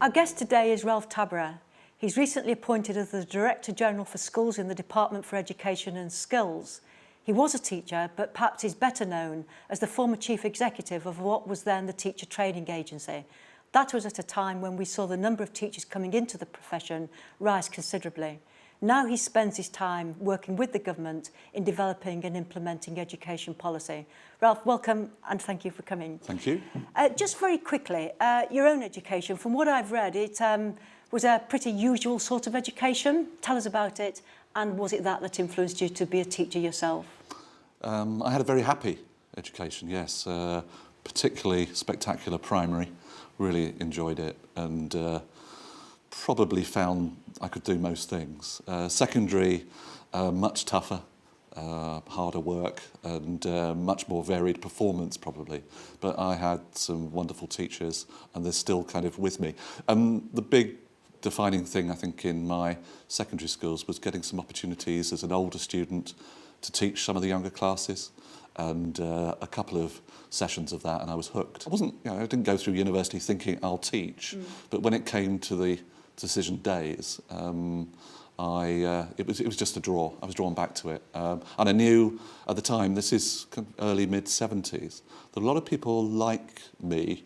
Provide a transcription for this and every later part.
Our guest today is Ralph Tabberer. He's recently appointed as the Director General for Schools in the Department for Education and Skills. He was a teacher, but perhaps is better known as the former Chief Executive of what was then the Teacher Training Agency. That was at a time when we saw the number of teachers coming into the profession rise considerably. Now he spends his time working with the government in developing and implementing education policy. Ralph, welcome and thank you for coming. Thank you. Just very quickly, your own education, from what I've read, it was a pretty usual sort of education. Tell us about it, and was it that influenced you to be a teacher yourself? I had a very happy education, yes, particularly spectacular primary. Really enjoyed it and probably found I could do most things. Secondary, much tougher, harder work and much more varied performance probably. But I had some wonderful teachers and they're still kind of with me. The big defining thing I think in my secondary schools was getting some opportunities as an older student to teach some of the younger classes. And a couple of sessions of that and I was hooked. I didn't go through university thinking I'll teach, but when it came to the decision days, it was just a draw. I was drawn back to it. And I knew at the time, this is early mid-70s, that a lot of people like me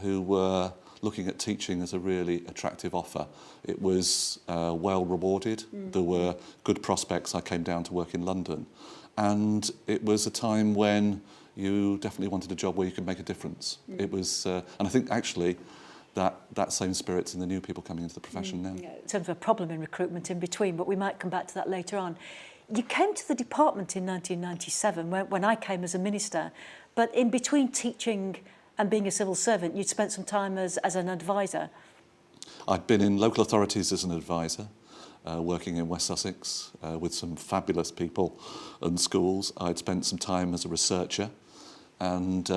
who were looking at teaching as a really attractive offer. It was well rewarded. There were good prospects. I came down to work in London. And it was a time when you definitely wanted a job where you could make a difference. It was, and I think actually that same spirit's in the new people coming into the profession now. Yeah, in terms of a problem in recruitment in between, but we might come back to that later on. You came to the department in 1997 when I came as a minister, but in between teaching and being a civil servant, you'd spent some time as an advisor. I'd been in local authorities as an advisor. Working in West Sussex with some fabulous people and schools. I'd spent some time as a researcher and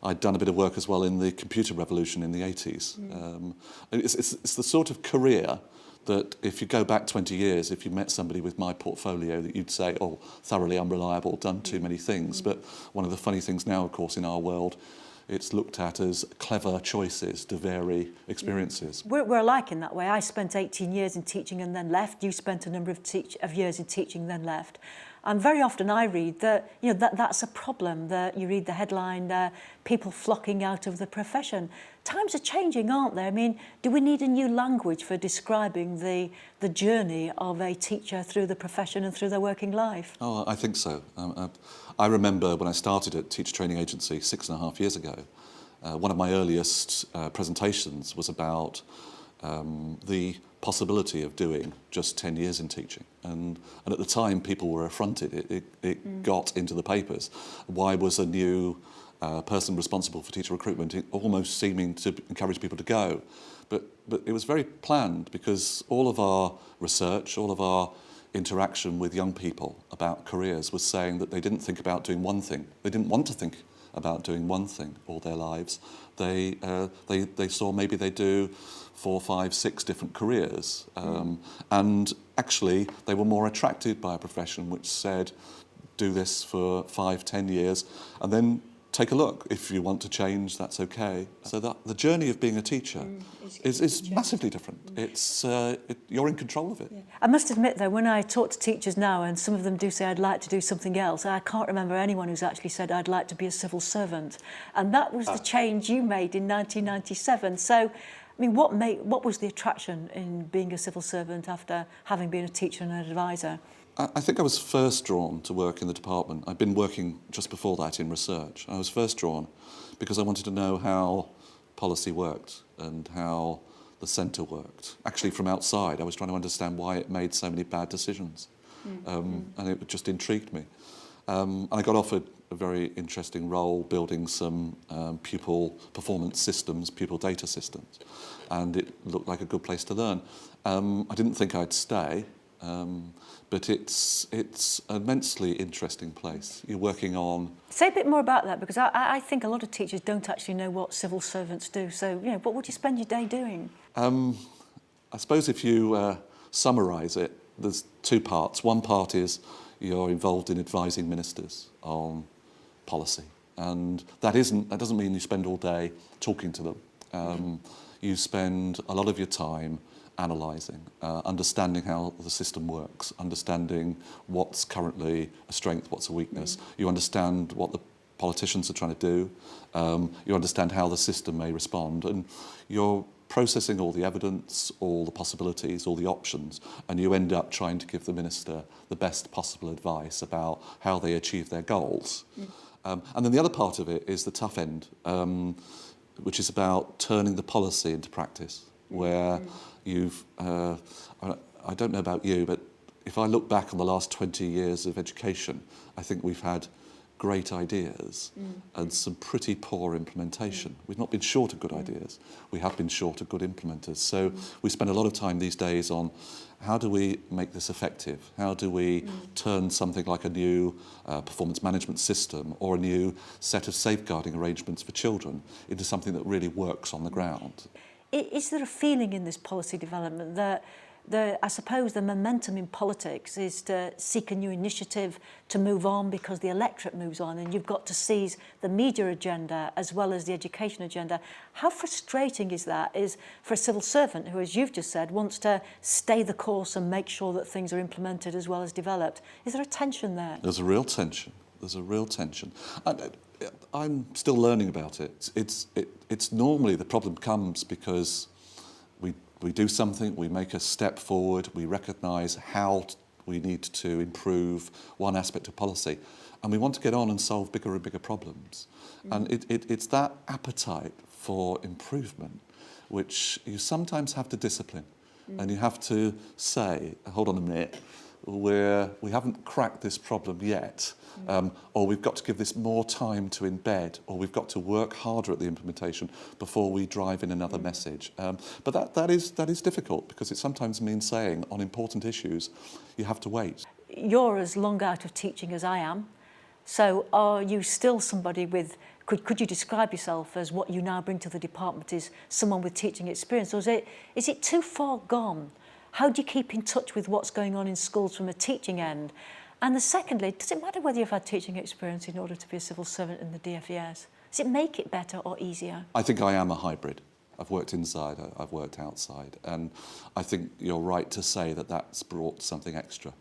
I'd done a bit of work as well in the computer revolution in the 80s. It's the sort of career that if you go back 20 years, if you met somebody with my portfolio, that you'd say, oh, thoroughly unreliable, done too many things. But one of the funny things now, of course, in our world, it's looked at as clever choices to vary experiences. We're alike in that way. I spent 18 years in teaching and then left. You spent a number of years in teaching and then left. And very often I read that, that's a problem, that you read the headline, people flocking out of the profession. Times are changing, aren't they? I mean, do we need a new language for describing the journey of a teacher through the profession and through their working life? Oh, I think so. I remember when I started at Teacher Training Agency 6.5 years ago, one of my earliest presentations was about the possibility of doing just 10 years in teaching. And at the time, people were affronted. It got into the papers. Why was a new person responsible for teacher recruitment almost seeming to encourage people to go? But it was very planned because all of our research, all of our interaction with young people about careers was saying that they didn't think about doing one thing. They didn't want to think about doing one thing all their lives. They saw maybe they do 4, 5, 6 different careers. And actually, they were more attracted by a profession which said, do this for 5, 10 years, and then take a look. If you want to change, that's okay. So that the journey of being a teacher is massively different. It's you're in control of it. Yeah. I must admit, though, when I talk to teachers now, and some of them do say, I'd like to do something else, I can't remember anyone who's actually said, I'd like to be a civil servant. And that was the change you made in 1997. So, I mean, what was the attraction in being a civil servant after having been a teacher and an advisor? I think I was first drawn to work in the department. I'd been working just before that in research. I was first drawn because I wanted to know how policy worked and how the centre worked. Actually, from outside, I was trying to understand why it made so many bad decisions. And it just intrigued me. And I got offered a very interesting role building some pupil performance systems, pupil data systems. And it looked like a good place to learn. I didn't think I'd stay. But it's an immensely interesting place. You're working on... Say a bit more about that, because I think a lot of teachers don't actually know what civil servants do. So, what would you spend your day doing? I suppose if you summarise it, there's 2 parts. One part is you're involved in advising ministers on policy. And that doesn't mean you spend all day talking to them. you spend a lot of your time analysing, understanding how the system works, understanding what's currently a strength, what's a weakness. You understand what the politicians are trying to do. You understand how the system may respond, and you're processing all the evidence, all the possibilities, all the options, and you end up trying to give the minister the best possible advice about how they achieve their goals. And then the other part of it is the tough end, which is about turning the policy into practice, where you've, I don't know about you, but if I look back on the last 20 years of education, I think we've had great ideas and some pretty poor implementation. We've not been short of good ideas, we have been short of good implementers. So we spend a lot of time these days on how do we make this effective? How do we turn something like a new performance management system or a new set of safeguarding arrangements for children into something that really works on the ground? Is there a feeling in this policy development that I suppose the momentum in politics is to seek a new initiative to move on because the electorate moves on, and you've got to seize the media agenda as well as the education agenda? How frustrating is that for a civil servant who, as you've just said, wants to stay the course and make sure that things are implemented as well as developed? Is there a tension there? There's a real tension. There's a real tension. I'm still learning about it. It's normally the problem comes because we do something, we make a step forward, we recognise how we need to improve one aspect of policy, and we want to get on and solve bigger and bigger problems. And it's that appetite for improvement which you sometimes have to discipline, and you have to say, hold on a minute, we haven't cracked this problem yet, or we've got to give this more time to embed, or we've got to work harder at the implementation before we drive in another message. But that is difficult, because it sometimes means saying on important issues you have to wait. You're as long out of teaching as I am, so are you still somebody with, could you describe yourself as what you now bring to the department is someone with teaching experience, or is it too far gone? How do you keep in touch with what's going on in schools from a teaching end? And secondly, does it matter whether you've had teaching experience in order to be a civil servant in the DFES? Does it make it better or easier? I think I am a hybrid. I've worked inside, I've worked outside, and I think you're right to say that that's brought something extra.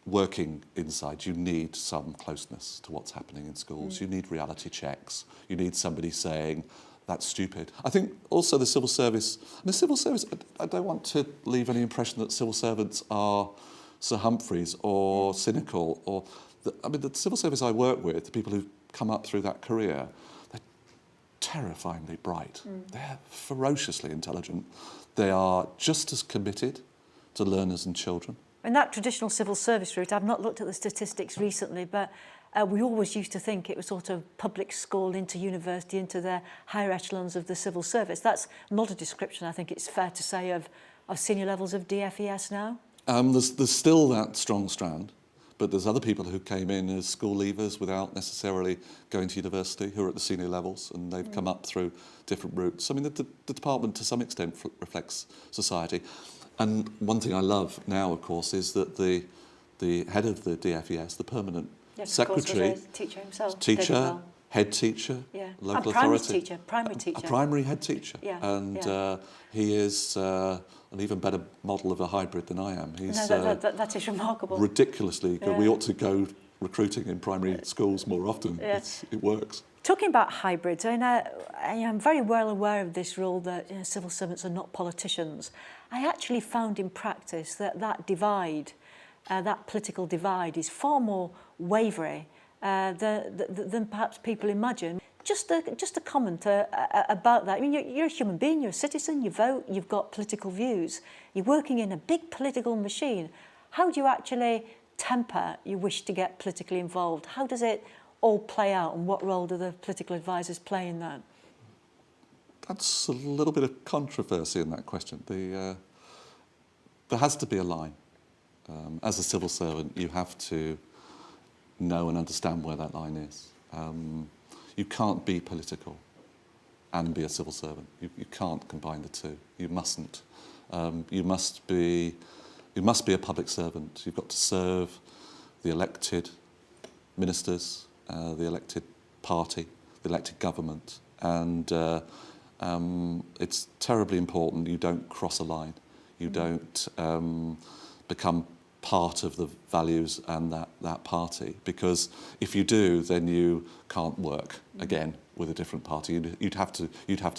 Working inside, you need some closeness to what's happening in schools. You need reality checks. You need somebody saying, that's stupid. I think also the civil service, I don't want to leave any impression that civil servants are Sir Humphreys or cynical. The civil service I work with, the people who've come up through that career, they're terrifyingly bright. They're ferociously intelligent. They are just as committed to learners and children. In that traditional civil service route, I've not looked at the statistics recently, but we always used to think it was sort of public school into university, into the higher echelons of the civil service. That's not a description, I think it's fair to say, of senior levels of DFES now. There's still that strong strand, but there's other people who came in as school leavers without necessarily going to university, who are at the senior levels, and they've come up through different routes. I mean, the department to some extent reflects society. And one thing I love now, of course, is that the head of the DFES, the permanent secretary, teacher himself, head teacher, local authority, primary teacher, a primary head teacher, he is an even better model of a hybrid than I am. He's that is remarkable. Ridiculously good. We ought to go recruiting in primary schools more often. It works. Talking about hybrids, I am very well aware of this rule that civil servants are not politicians. I actually found in practice that divide, that political divide, is far more wavery than perhaps people imagine. Just a comment about that. I mean, you're a human being, you're a citizen, you vote, you've got political views. You're working in a big political machine. How do you actually temper your wish to get politically involved? How does it all play out, and what role do the political advisors play in that? That's a little bit of controversy in that question. There has to be a line. As a civil servant, you have to know and understand where that line is. You can't be political and be a civil servant. You can't combine the two. You mustn't. You must be a public servant. You've got to serve the elected ministers, the elected party, the elected government, and it's terribly important you don't cross a line. You don't become part of the values and that party, because if you do, then you can't work again with a different party. You'd have to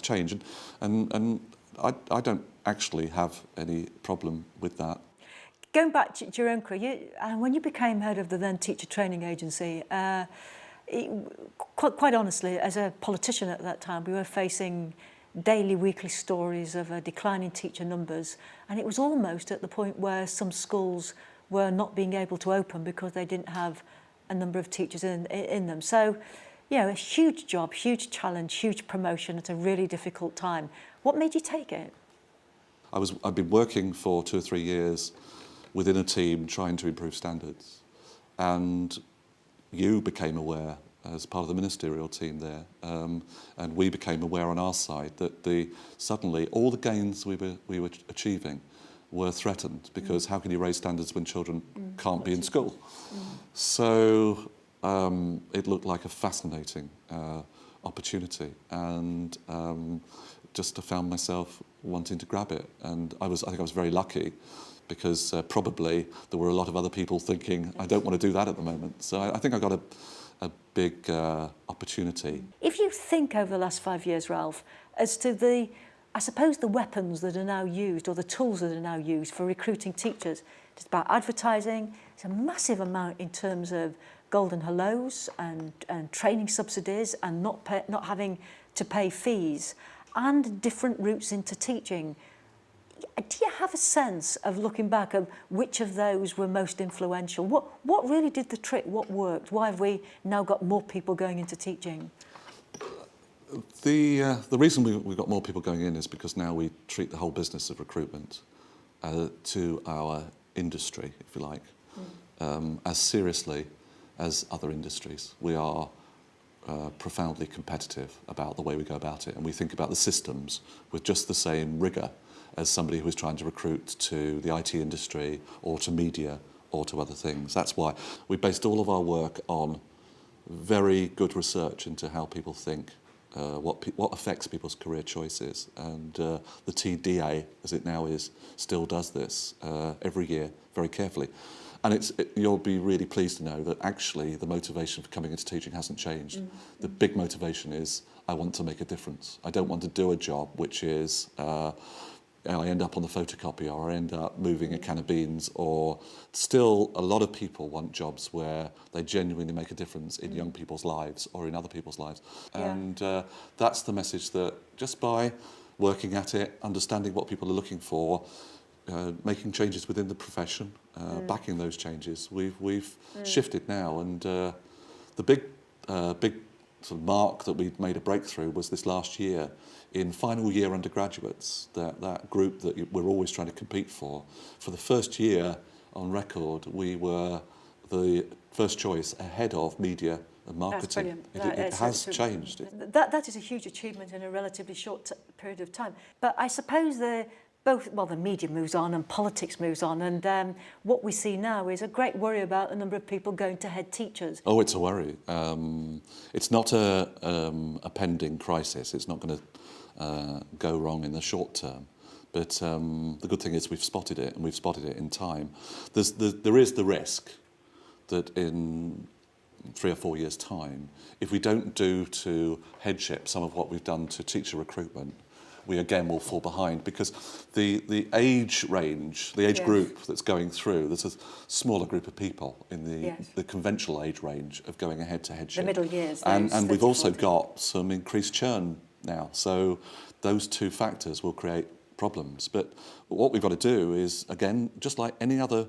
change, and I don't actually have any problem with that. Going back to your own career, when you became head of the then teacher training agency, quite honestly, as a politician at that time, we were facing daily, weekly stories of a decline in teacher numbers, and it was almost at the point where some schools were not being able to open because they didn't have a number of teachers in them. So, you know, a huge job, huge challenge, huge promotion at a really difficult time. What made you take it? I've been working for 2 or 3 years within a team trying to improve standards, and you became aware as part of the ministerial team there, and we became aware on our side that suddenly all the gains we were achieving were threatened, because how can you raise standards when children can't be in school? So it looked like a fascinating opportunity, and just found myself wanting to grab it. And I think I was very lucky, because probably there were a lot of other people thinking, I don't want to do that at the moment. So I think I got a big opportunity. If you think over the last 5 years, Ralph, as to I suppose the weapons that are now used, or the tools that are now used for recruiting teachers, it's about advertising. It's a massive amount in terms of golden hellos and training subsidies, and not having to pay fees, and different routes into teaching. Do you have a sense of, looking back, of which of those were most influential? What really did the trick? What worked? Why have we now got more people going into teaching? The reason we've got more people going in is because now we treat the whole business of recruitment to our industry, if you like, as seriously as other industries. We are profoundly competitive about the way we go about it, and we think about the systems with just the same rigour as somebody who is trying to recruit to the IT industry or to media or to other things. That's why we based all of our work on very good research into how people think, what affects people's career choices, and the TDA, as it now is, still does this every year very carefully. And you'll be really pleased to know that actually the motivation for coming into teaching hasn't changed. The big motivation is, I want to make a difference. I don't want to do a job which is I end up on the photocopier, or I end up moving a can of beans, or still a lot of people want jobs where they genuinely make a difference in young people's lives or in other people's lives. Yeah. And that's the message, that just by working at it, understanding what people are looking for, making changes within the profession, backing those changes, we've shifted now. And the big sort of mark that we made a breakthrough was this last year in final year undergraduates, that group that we're always trying to compete for. For the first year on record, we were the first choice ahead of media and marketing. That's brilliant. It has changed. That is a huge achievement in a relatively short period of time. But I suppose the media moves on and politics moves on, and what we see now is a great worry about the number of people going to head teachers. Oh, it's a worry. It's not a pending crisis. It's not going to go wrong in the short term. But the good thing is we've spotted it, and we've spotted it in time. There is the risk that in 3 or 4 years' time, if we don't do to headship some of what we've done to teacher recruitment, we again will fall behind, because the age range, the age group that's going through, there's a smaller group of people in the conventional age range of going ahead to headship. The middle years. And we've also got some increased churn now. So those two factors will create problems. But what we've got to do is, again, just like any other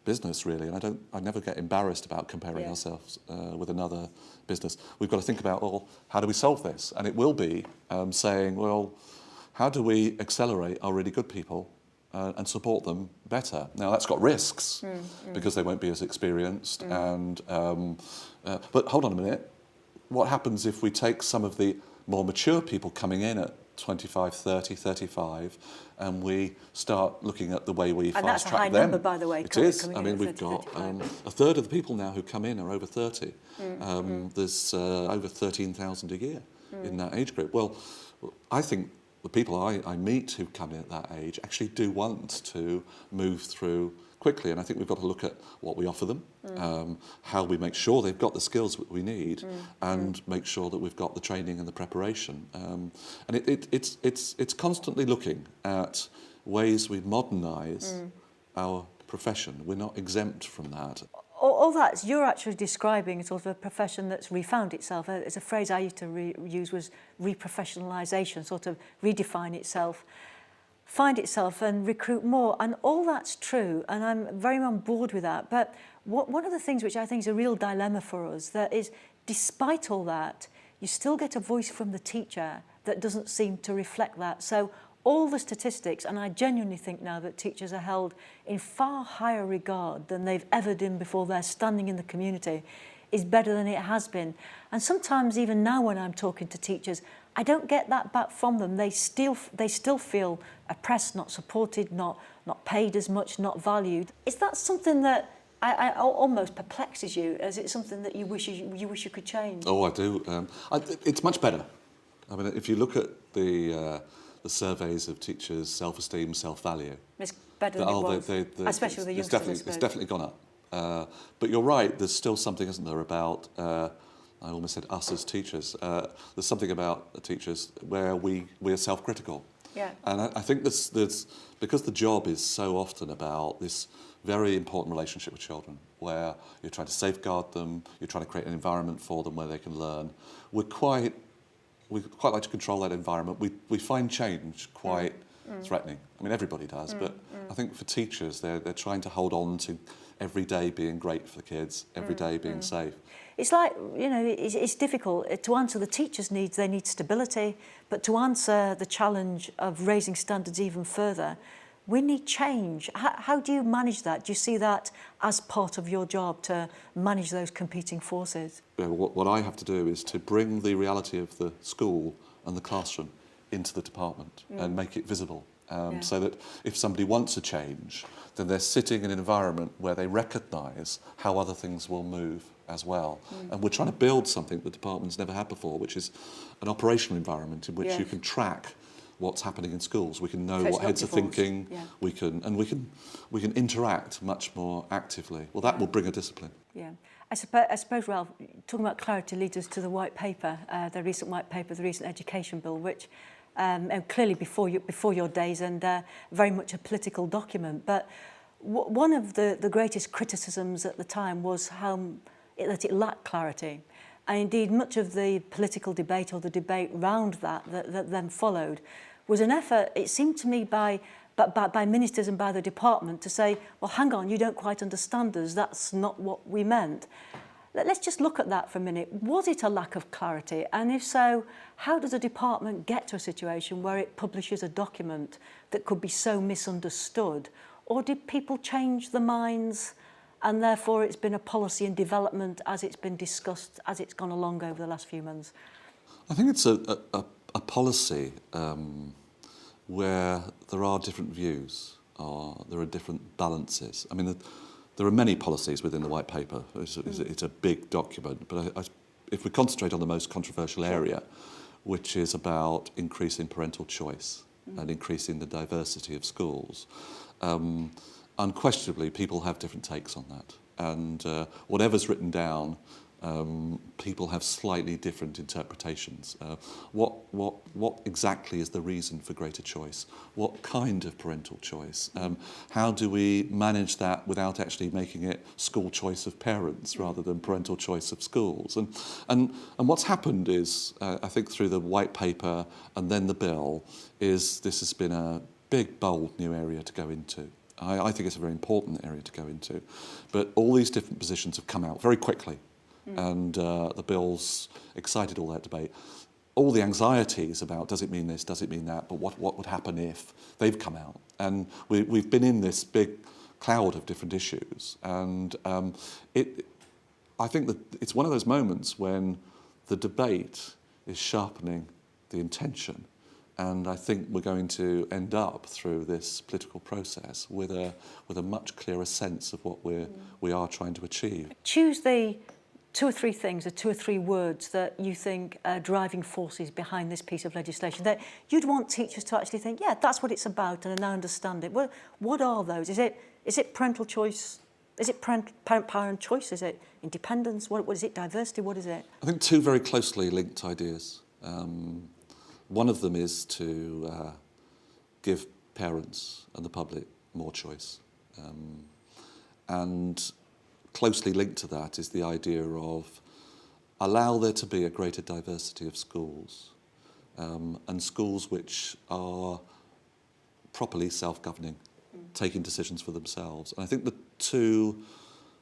business really, and I never get embarrassed about comparing ourselves with another business. We've got to think about, well, how do we solve this? And it will be saying, well, how do we accelerate our really good people and support them better? Now, that's got risks, because they won't be as experienced. And but hold on a minute. What happens if we take some of the more mature people coming in at 25, 30, 35, and we start looking at the way we fast-track them? And that's a high number, by the way. It is. I mean, we've got a third of the people now who come in are over 30. There's over 13,000 a year in that age group? Well, I think the people I meet who come in at that age actually do want to move through quickly, and I think we've got to look at what we offer them, how we make sure they've got the skills that we need, and make sure that we've got the training and the preparation. And it's constantly looking at ways we modernise our profession. We're not exempt from that. All that you're actually describing sort of a profession that's refound itself. It's a phrase I used to use was reprofessionalisation, sort of redefine itself, find itself and recruit more. And all that's true, and I'm very on board with that. But one of the things which I think is a real dilemma for us, that is, despite all that, you still get a voice from the teacher that doesn't seem to reflect that. So all the statistics, and I genuinely think now that teachers are held in far higher regard than they've ever done before. Their standing in the community is better than it has been. And sometimes even now when I'm talking to teachers, I don't get that back from them. They still feel oppressed, not supported, not paid as much, not valued. Is that something that I almost perplexes you? Is it something that you wish you could change? Oh, I do. It's much better. I mean, if you look at the surveys of teachers' self-esteem, self-value, it's better than it was, especially with the youngsters. It's definitely gone up. But you're right. There's still something, isn't there, about I almost said us as teachers. There's something about the teachers where we are self-critical. Yeah. And I think there's because the job is so often about this very important relationship with children, where you're trying to safeguard them, you're trying to create an environment for them where they can learn. We quite like to control that environment. We find change quite threatening. I mean, everybody does, but I think for teachers, they're trying to hold on to every day being great for the kids, every day being safe. It's like, you know, it's difficult. To answer the teachers' needs, they need stability, but to answer the challenge of raising standards even further, we need change. How do you manage that? Do you see that as part of your job, to manage those competing forces? Yeah, what I have to do is to bring the reality of the school and the classroom into the department and make it visible, so that if somebody wants a change, then they're sitting in an environment where they recognise how other things will move as well. And we're trying to build something the department's never had before, which is an operational environment in which you can track what's happening in schools. We can know what heads are thinking. We can interact much more actively. Well, that will bring a discipline. Yeah, I suppose, Ralph, talking about clarity leads us to the white paper, the recent white paper, the recent education bill, which clearly before your days, and very much a political document. But one of the greatest criticisms at the time was that it lacked clarity. And indeed, much of the political debate, or the debate round that then followed, was an effort, it seemed to me, by ministers and by the department to say, well, hang on, you don't quite understand us, that's not what we meant. Let's just look at that for a minute. Was it a lack of clarity? And if so, how does a department get to a situation where it publishes a document that could be so misunderstood? Or did people change their minds, and therefore it's been a policy in development as it's been discussed, as it's gone along over the last few months? I think it's a policy where there are different views, or there are different balances. I mean, there are many policies within the white paper. It's a big document, but if we concentrate on the most controversial area, which is about increasing parental choice and increasing the diversity of schools, unquestionably people have different takes on that. And whatever's written down, people have slightly different interpretations. What exactly is the reason for greater choice? What kind of parental choice? How do we manage that without actually making it school choice of parents rather than parental choice of schools? And what's happened is, I think through the white paper and then the bill, is this has been a big, bold new area to go into. I think it's a very important area to go into. But all these different positions have come out very quickly. And the bill's excited all that debate. All the anxieties about does it mean this, does it mean that, but what would happen if, they've come out. And we've been in this big cloud of different issues. And I think that it's one of those moments when the debate is sharpening the intention. And I think we're going to end up through this political process with a much clearer sense of what we are trying to achieve. Tuesday, two or three things, or two or three words that you think are driving forces behind this piece of legislation that you'd want teachers to actually think, yeah, that's what it's about, and I now understand it. What are those? Is it parental choice? Is it parent choice? Is it independence? What is it? Diversity? What is it? I think two very closely linked ideas. One of them is to give parents and the public more choice. And closely linked to that is the idea of allow there to be a greater diversity of schools, and schools which are properly self-governing, taking decisions for themselves. And I think the two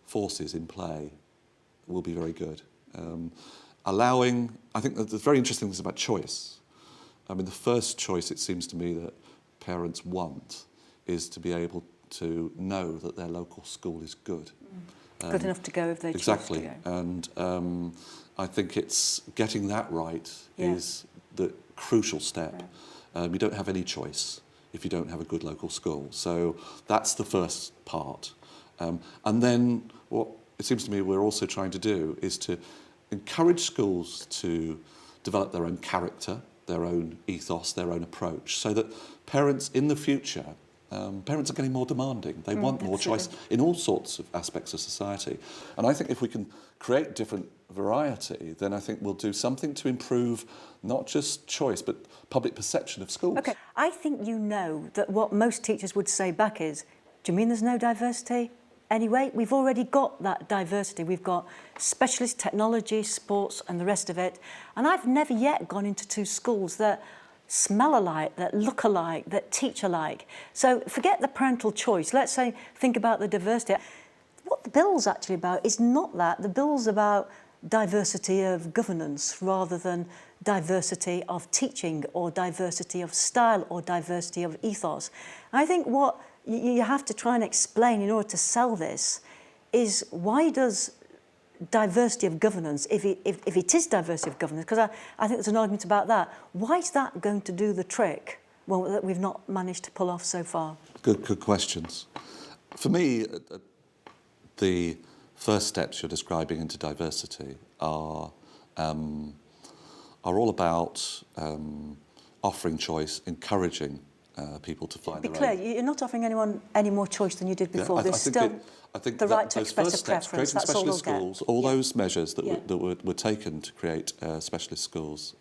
forces in play will be very good. I think that the very interesting things about choice. I mean, the first choice, it seems to me, that parents want is to be able to know that their local school is good. Good enough to go if they choose exactly. to go. And I think it's getting that right is the crucial step. You don't have any choice if you don't have a good local school. So that's the first part. And then what it seems to me we're also trying to do is to encourage schools to develop their own character, their own ethos, their own approach, so that parents in the future, parents are getting more demanding. They want more choice in all sorts of aspects of society. And I think if we can create different variety, then I think we'll do something to improve not just choice, but public perception of schools. Okay, I think you know that what most teachers would say back is, do you mean there's no diversity? Anyway, we've already got that diversity. We've got specialist technology, sports, and the rest of it. And I've never yet gone into two schools that smell alike, that look alike, that teach alike. So forget the parental choice. Let's say, think about the diversity. What the bill's actually about is not that. The bill's about diversity of governance rather than diversity of teaching or diversity of style or diversity of ethos. I think what you have to try and explain in order to sell this is why does diversity of governance, if it is diversity of governance, because I think there's an argument about that, why is that going to do the trick that we've not managed to pull off so far? Good questions. For me, the first steps you're describing into diversity are all about offering choice, encouraging people to find their own. Be clear, you're not offering anyone any more choice than you did before. There's still the right to express a preference. That's all they'll get. Schools, all those measures that were taken to create specialist schools,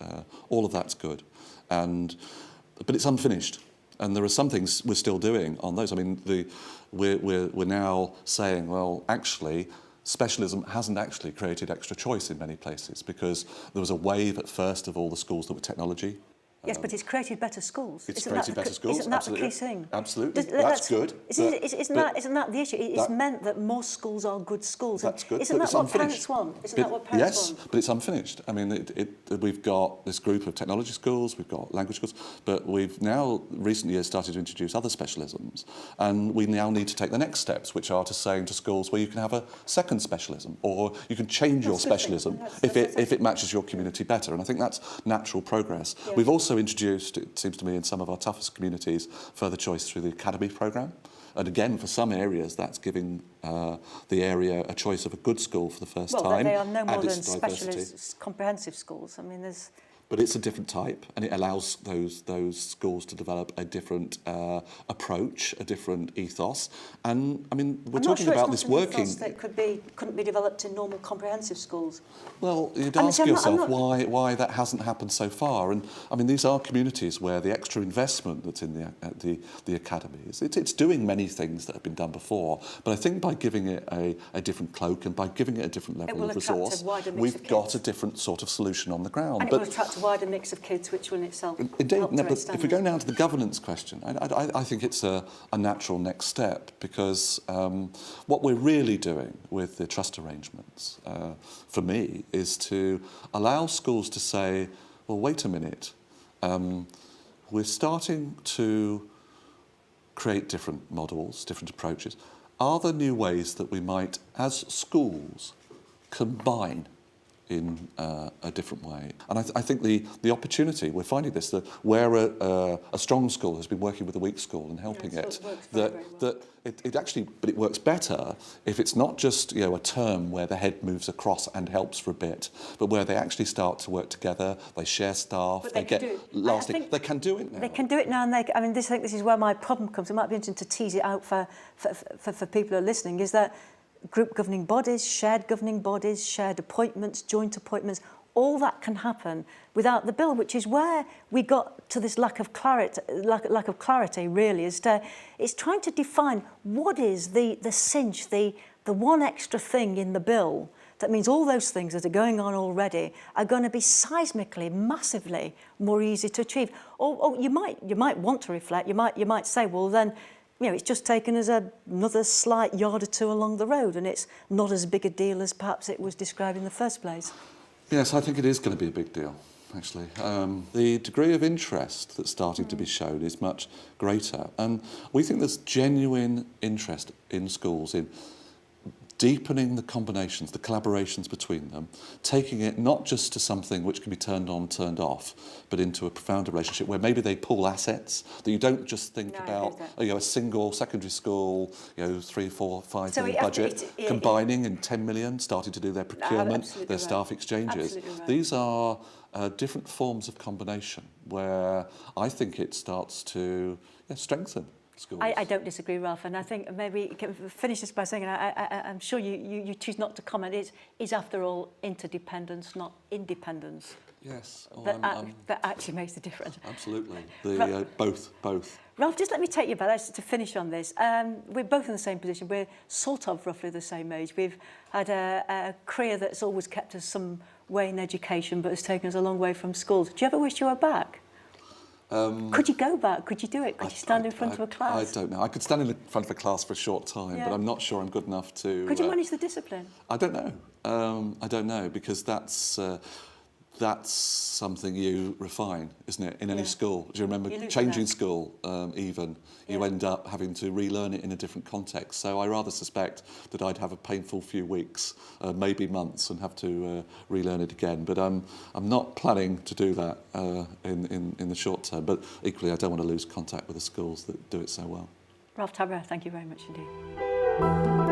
all of that's good. But it's unfinished. And there are some things we're still doing on those. I mean, we're now saying, well, actually, specialism hasn't actually created extra choice in many places because there was a wave at first of all the schools that were technology. Yes, but it's created better schools. It's created better schools. Isn't that the key thing? Absolutely. That's good. Isn't that the issue? It's meant that more schools are good schools. That's good. Isn't that what parents want? Yes, but it's unfinished. I mean, we've got this group of technology schools, we've got language schools, but we've now recently started to introduce other specialisms, and we now need to take the next steps, which are to saying to schools where you can have a second specialism, or you can change your specialism if it matches your community better. And I think that's natural progress. Yeah. We've also introduced, it seems to me, in some of our toughest communities, further choice through the academy programme. And again, for some areas, that's giving the area a choice of a good school for the first time. Well, they are no more than specialist comprehensive schools. I mean, there's... But it's a different type, and it allows those schools to develop a different approach, a different ethos. And I mean, we're talking about this working. Ethos that couldn't be developed in normal comprehensive schools. Well, you'd ask yourself why that hasn't happened so far. And I mean, these are communities where the extra investment that's in the academies, it's doing many things that have been done before. But I think by giving it a different cloak and by giving it a different level of resource, we've got a different sort of solution on the ground. And it will attract a wider mix of kids, which will in itself Indeed, help no, to but if we go now to the governance question, I think it's a natural next step because what we're really doing with the trust arrangements, for me, is to allow schools to say, well, wait a minute, we're starting to create different models, different approaches. Are there new ways that we might, as schools, combine in a different way. And I think the opportunity, we're finding this, that where a strong school has been working with a weak school and helping it, that it actually, but it works better if it's not just, you know, a term where the head moves across and helps for a bit, but where they actually start to work together, they share staff, they get lasting. They can do it now. They can do it now, and I think this is where my problem comes. It might be interesting to tease it out for people who are listening, is that group governing bodies, shared appointments, joint appointments, all that can happen without the bill, which is where we got to this lack of clarity really, is to, it's trying to define what is the cinch, the one extra thing in the bill that means all those things that are going on already are going to be seismically, massively more easy to achieve. Or you might want to reflect, you might say, well then, you know, it's just taken us another slight yard or two along the road, and it's not as big a deal as perhaps it was described in the first place. Yes, I think it is going to be a big deal, actually. The degree of interest that's starting to be shown is much greater, and we think there's genuine interest in schools in deepening the combinations, the collaborations between them, taking it not just to something which can be turned on, turned off, but into a profounder relationship where maybe they pool assets, that you don't just think about a single secondary school, 3, 4, 5 million budget, combining in 10 million, starting to do their procurement, their staff exchanges. Right. These are different forms of combination where I think it starts to strengthen schools. I don't disagree, Ralph, and I think maybe you can finish this by saying, I'm sure you choose not to comment, is after all interdependence, not independence. Yes. That actually makes a difference. Absolutely. Both. Ralph, just let me take you back to finish on this. We're both in the same position. We're sort of roughly the same age. We've had a career that's always kept us some way in education, but has taken us a long way from schools. Do you ever wish you were back? Could you go back? Could you do it? Could you stand in front of a class? I don't know. I could stand in front of a class for a short time, but I'm not sure I'm good enough to... Could you manage the discipline? I don't know. I don't know, because that's something you refine, isn't it, in any school? Do you remember changing school even? You end up having to relearn it in a different context. So I rather suspect that I'd have a painful few weeks, maybe months, and have to relearn it again. But I'm not planning to do that in the short term. But equally, I don't want to lose contact with the schools that do it so well. Ralph Tabberer, thank you very much indeed.